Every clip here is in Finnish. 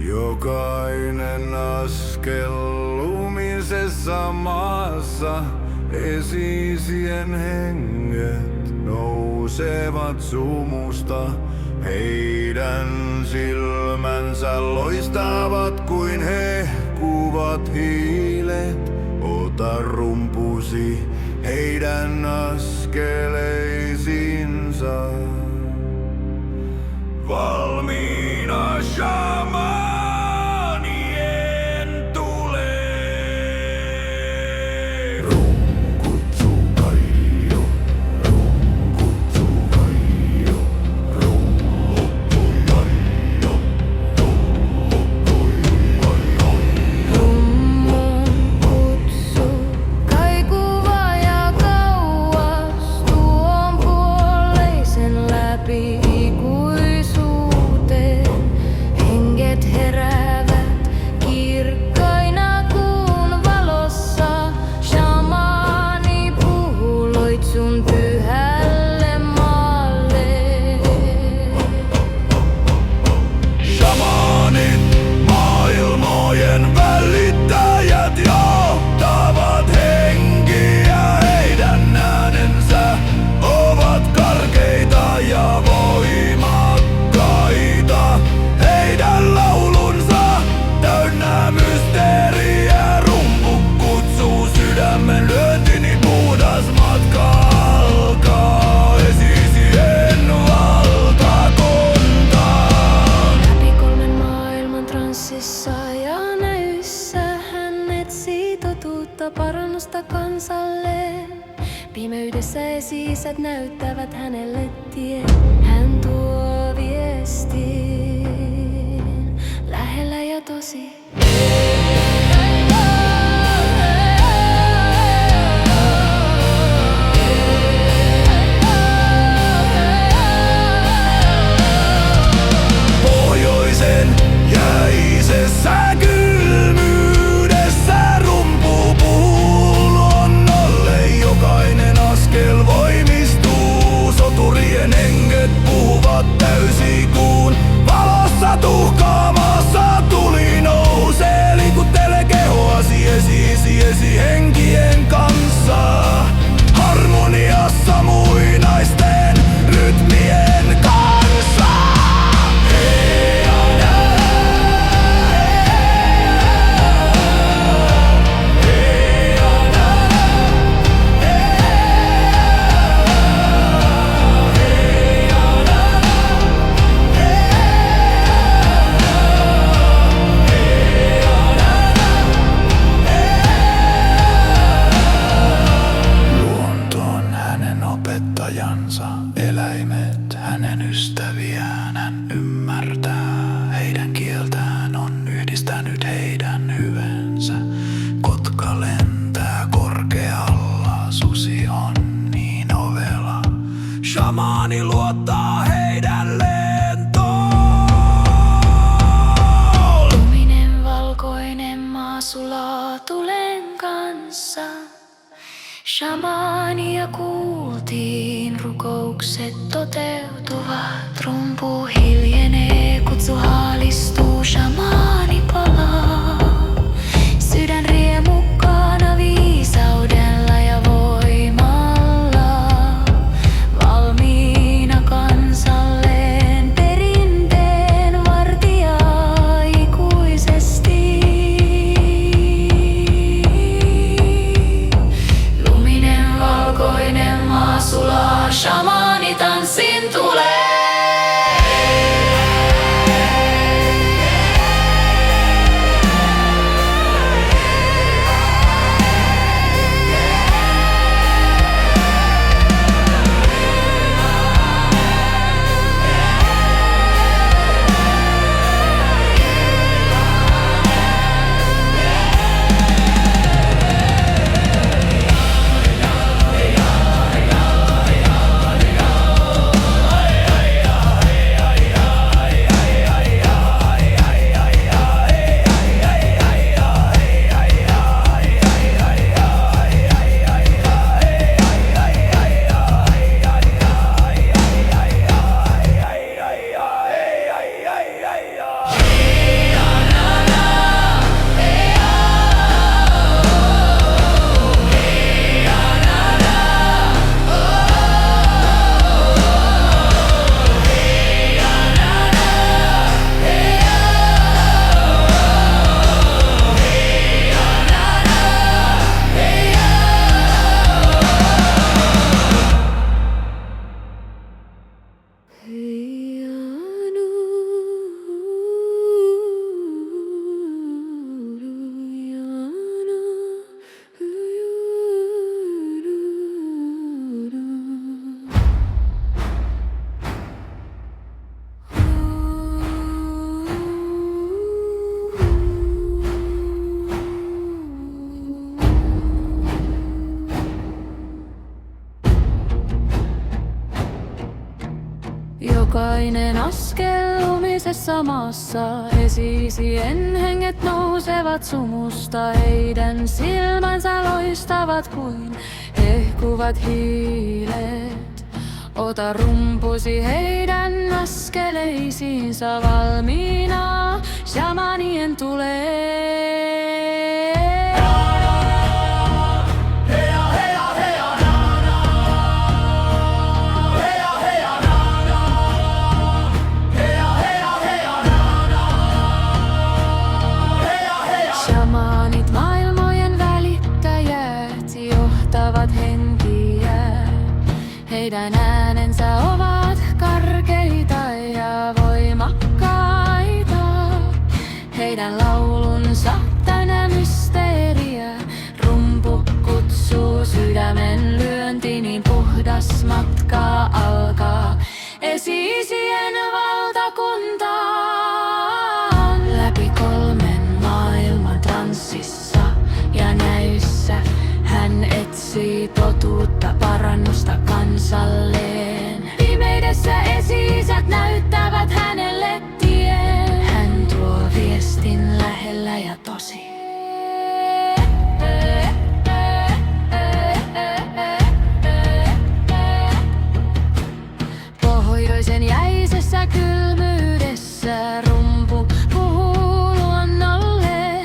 Jokainen askel lumisessa maassa, esi-isien henget nousevat sumusta. Heidän silmänsä loistavat kuin hehkuvat hiilet. Ota rumpusi heidän askeleisiinsa. Valmiina shamanien tulee. Runkutsu Kaio, runkutsu Kaio, runkutsu Kaio, Rummun kutsu kaikuva ja kauas tuon puoleisen läpi. Heräävät kirkkaina kuun valossa. Shamaani puhuu loitsun pyhälle maalle. Shamanit, maailmojen välittäjät, johtavat henkiä. Heidän äänensä ovat karkeita ja voimakkaita. Heidän laulunsa täynnä mysteeriä. Rumpu kutsuu sydämen lyöntini, puhdas matka alkaa esi-isien valtakuntaan. Läpi kolmen maailman transsissa ja näyssä hän etsii totuutta, parannusta kansalleen. Pimeydessä esi-isät näyttävät hänelle tien. Hän tuo viestin, lähellä ja tosi. Pohjoisen jäisessä kylmyydessä rumpu puhuu luonnolle. Jokainen askel voimistuu, soturien henget puhuu. Jokainen askel lumisessa maassa, esi-isien henget nousevat sumusta. Heidän silmänsä loistavat kuin hehkuvat hiilet. Ota rumpusi heidän askeleisiinsa valmiina, shamanien tulee. Shamanit, maailmojen välittäjät, johtavat henkiä. Heidän äänensä ovat karkeita ja voimakkaita. Heidän laulunsa tänä mysteeriä. Rumpu kutsuu sydämen lyönti, niin puhdas matka alkaa esi-isien valtakuntaan. Läpi kolmen maailman tanssissa ja näyssä hän etsii totuutta, parannusta kansalleen. Pimeydessä esi-isät näyttävät hänelle tien. Hän tuo viestin lähellä ja tosi. Pohjoisen jäisessä kylmyydessä rumpu puhuu luonnolle.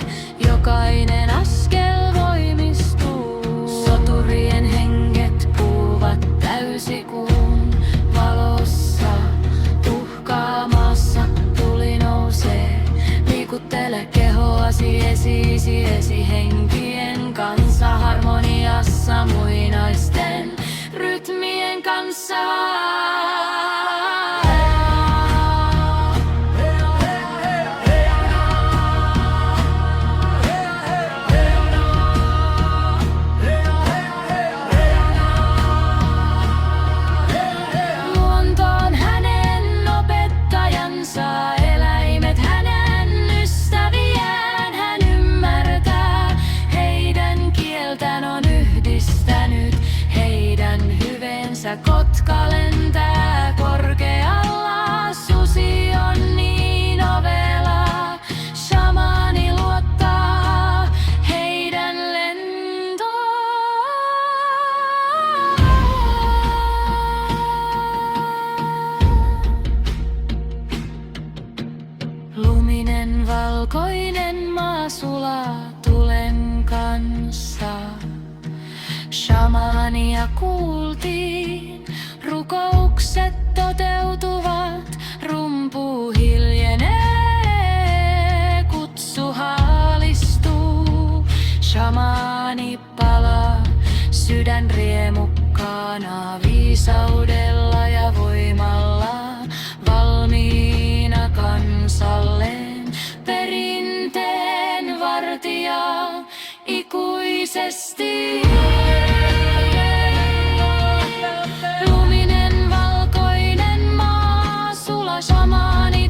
Jokainen askel voimistuu. Soturien henget puhuvat täysikuun valossa. Uhkaamassa tuli nousee. Liikuttele kehoasi esi-isi esihenkien kanssa. Harmoniassa muinaisten rytmien kanssa. Kotka lentää korkealla, susi on niin ovela. Shamani luottaa heidän lentoon. Luminen valkoinen maa sulaa tulen kanssa. Shamania kuultiin, rukoukset toteutuvat, rumpu hiljenee, kutsu haalistuu. Shamani palaa, sydän riemukkaana, viisaudella ja voimalla, valmiina kansalleen, perinteen vartija ikuisesti. Luminen valkoinen maa, sula shamani